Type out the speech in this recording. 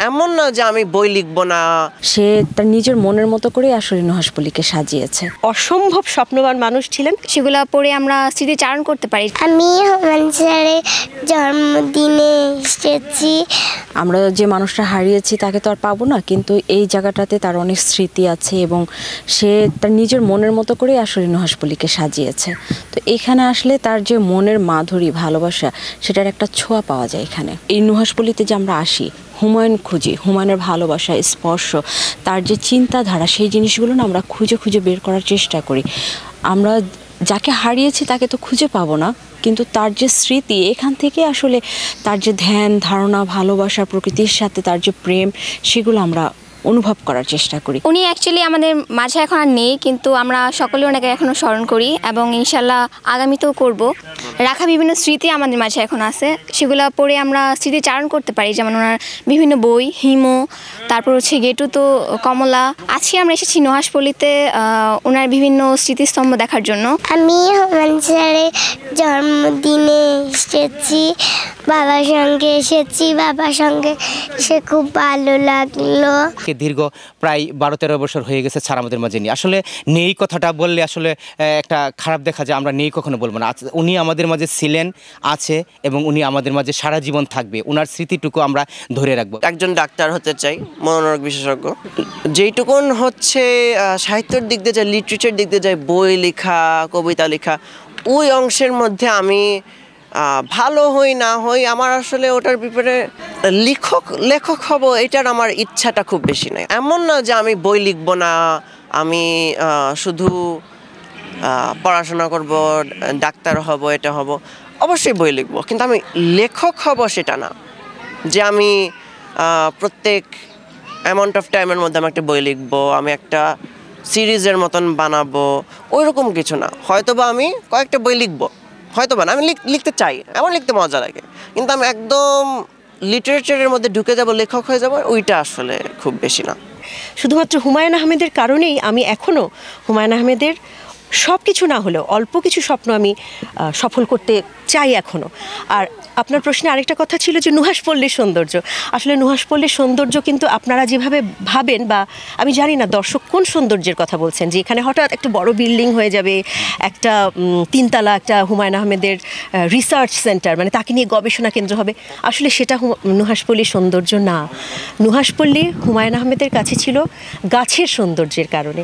এমন না যে আমি বই লিখবো না, সে তার নিজের মনের মতো করে আসলে নুহাশপল্লীকে সাজিয়েছে। অসম্ভব স্বপ্নবান মানুষ ছিলেন, সেগুলো পড়ে আমরা স্মৃতিচারণ করতে পারি। আমি হুমায়ুন স্যারের জন্মদিনে এসেছি। আমরা যে মানুষটা হারিয়েছি তাকে তো আর পাবো না, কিন্তু এই জায়গাটাতে তার অনেক স্মৃতি আছে এবং সে তার নিজের মনের মতো করে আসলে নুহাশপল্লীকে সাজিয়েছে। তো এখানে আসলে তার যে মনের মাধুরী, ভালোবাসা, সেটার একটা ছোঁয়া পাওয়া যায় এখানে। এই নুহাশপল্লীতে যে আমরা আসি, হুমায়ুন খুঁজি, হুমায়ুনের ভালোবাসা, স্পর্শ, তার যে চিন্তাধারা, সেই জিনিসগুলো না আমরা খুঁজে খুঁজে বের করার চেষ্টা করি। আমরা যাকে হারিয়েছি তাকে তো খুঁজে পাবো না, কিন্তু তার যে স্মৃতি, এখান থেকে আসলে তার যে ধ্যান ধারণা, ভালোবাসা, প্রকৃতির সাথে তার যে প্রেম, সেগুলো আমরা অনুভব করার চেষ্টা করি। উনি অ্যাকচুয়ালি আমাদের মাঝে এখন আর নেই, কিন্তু আমরা সকলে ওনাকে এখনও স্মরণ করি এবং ইনশাল্লাহ আগামীতেও করব। রাখা বিভিন্ন স্মৃতি আমাদের মাঝে এখন আছে, সেগুলো পড়ে আমরা স্মৃতিচারণ করতে পারি। যেমন ওনার বিভিন্ন বই, হিমো, তারপর হচ্ছে গেটু তো কমলা। আজকে আমরা এসেছি নুহাশপল্লীতে ওনার বিভিন্ন স্মৃতিস্তম্ভ দেখার জন্য। আমি হুমায়ুন স্যারের জন্মদিনে এসেছি, বাবার সঙ্গে এসেছি, বাবার সঙ্গে এসে খুব ভালো লাগলো। দীর্ঘ প্রায় 12-13 বছর হয়ে গেছে স্যার আমাদের মাঝে নেই। আসলে নেই কথাটা বললে আসলে একটা খারাপ দেখা যায়, আমরা নেই কখনো বলবো না। উনি আমাদের মাঝে ছিলেন, আছে এবং উনি আমাদের মাঝে সারা জীবন থাকবে। ওনার স্মৃতিটুকু আমরা ধরে রাখবো। একজন ডাক্তার হতে চাই, মনোরোগ বিশেষজ্ঞ। যেইটুকুন হচ্ছে সাহিত্যের দিক দিয়ে যায়, লিটারেচার দিক দিয়ে যায়, বই লেখা, কবিতা লেখা, ওই অংশের মধ্যে আমি ভালো হই না হই, আমার আসলে ওটার ব্যাপারে লেখক হব এটার আমার ইচ্ছাটা খুব বেশি নাই। এমন না যে আমি বই লিখবো না, আমি শুধু পড়াশোনা করব, ডাক্তার হব, এটা হব। অবশ্যই বই লিখবো, কিন্তু আমি লেখক হব সেটা না। যে আমি প্রত্যেক অ্যামাউন্ট অফ টাইমের মধ্যে আমি একটা বই লিখবো, আমি একটা সিরিজের মতন বানাবো, ওই রকম কিছু না। হয়তোবা আমি কয়েকটা বই লিখবো, হয়তোবা না, আমি লিখতে চাই, এমন লিখতে মজা লাগে, কিন্তু আমি একদম লিটারেচারের মধ্যে ঢুকে যাব, লেখক হয়ে যাব, ওইটা আসলে খুব বেশি না। শুধুমাত্র হুমায়ুন আহমেদের কারণেই আমি এখনও হুমায়ুন আহমেদের সব কিছু না হলেও অল্প কিছু স্বপ্ন আমি সফল করতে চাই এখনও। আর আপনার প্রশ্নে আরেকটা কথা ছিল যে নুহাশপল্লীর সৌন্দর্য। আসলে নুহাশপল্লীর সৌন্দর্য কিন্তু আপনারা যেভাবে ভাবেন, বা আমি জানি না দর্শক কোন সৌন্দর্যের কথা বলছেন, যে এখানে হঠাৎ একটা বড় বিল্ডিং হয়ে যাবে, একটা 3 তলা একটা হুমায়ুন আহমেদের রিসার্চ সেন্টার, মানে তাকে নিয়ে গবেষণা কেন্দ্র হবে। আসলে সেটা নুহাশপল্লীর সৌন্দর্য না। নুহাশপল্লী হুমায়ুন আহমেদের কাছে ছিল গাছের সৌন্দর্যের কারণে।